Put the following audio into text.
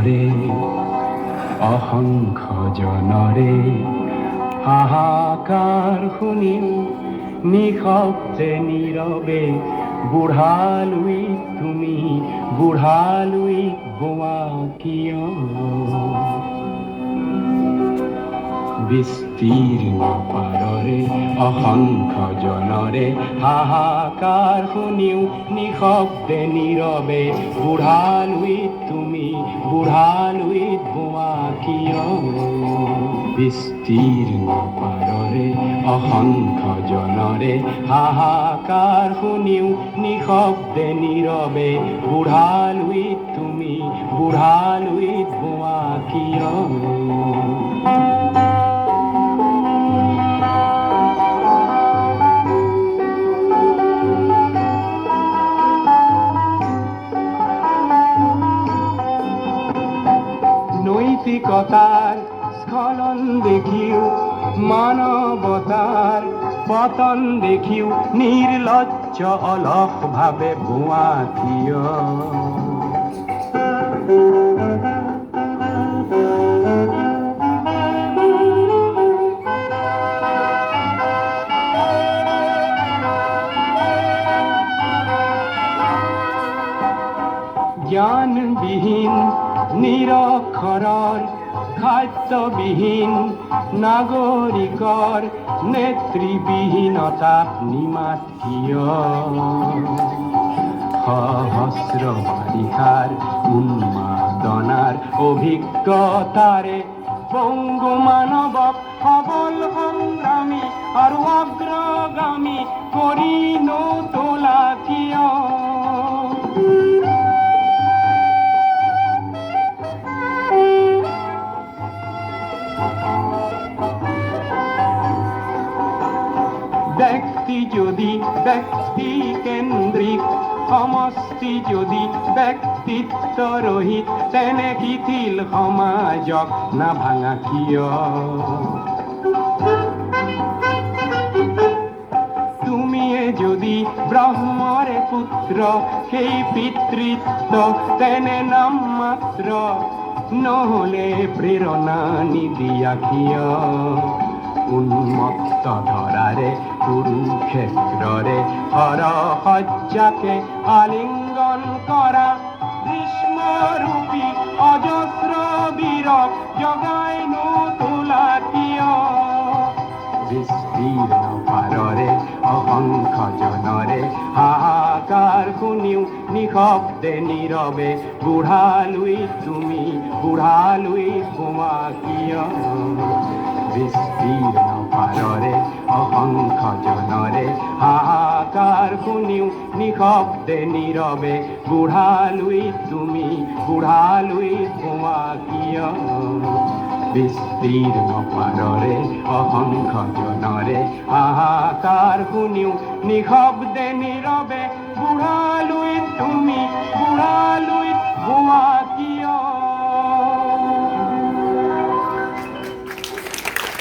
ৰে অসংখ্য জনৰে হাহাকাৰ শুনি নিশব্দে নীৰৱে বুঢ়ালৈ তুমি বুঢ়ালৈ বোৱা কিয় বিস্তীৰ্ণ পাৰৰে অসংখ্য জনৰে হাহাকাৰ শুনিও নিশব্দে নীৰৱে বুঢ়ালৈ তুমি বুঢ়ালৈ বোৱা কিয় বিস্তীৰ্ণ পাৰৰে অসংখ্য জনৰে হাহাকাৰ শুনিও নিশব্দে নীৰৱে বুঢ়ালৈ তুমি বুঢ়ালৈ বোৱা কিয় নৈতিকতাৰ স্খলন দেখিও মানৱতাৰ পতন দেখিও নিৰ্লজ্জ অলসভাৱে বোৱা কিয় জ্ঞানবিহীন নিৰক্ষৰৰ খাদ্যবিহীন নাগৰিকৰ নেতৃবিহীনতাক নিমাত কিয় সহস্ৰ বাৰিষাৰ উন্মাদনাৰ অভিজ্ঞতাৰে বংগু মানৱক সবল সংগ্ৰামী আৰু অগ্ৰগামী কৰি নতোলা কিয় ব্যক্তি যদি ব্যক্তি কেন্দ্ৰিক সমষ্টি যদি ব্যক্তিত্ব ৰহিত তেনে শিথিল সমাজক নাভাঙা কিয় তুমিয়ে যদি ব্ৰহ্মৰে পুত্ৰ সেই পিতৃত্ব তেনে নাম মাত্ৰ নহলে প্ৰেৰণা নিদিয়া কিয় উন্মত্ত ধৰাৰে কুৰুক্ষেত্ৰৰে হৰসজ্জাকে আলিংগন কৰা গ্ৰীষ্মৰূপী অজস্ৰ বীৰক জগাই নতোলা কিয় বিস্তীৰ্ণ পাৰৰে অসংখ্য জনৰে হাহাকাৰ শুনিও নিশব্দে নীৰৱে বুঢ়ালৈ তুমি বুঢ়ালৈ বোৱা কিয় বিস্তীৰ্ণ পাৰৰে অসংখ্য জনৰে হাহাকাৰ শুনিও নিশব্দে নীৰৱে বুঢ়ালৈ তুমি বুঢ়ালৈ বোৱা কিয় বিস্তীৰ্ণ পাৰৰে অসংখ্য জনৰে হাহাকাৰ শুনিও নিশব্দে নীৰৱে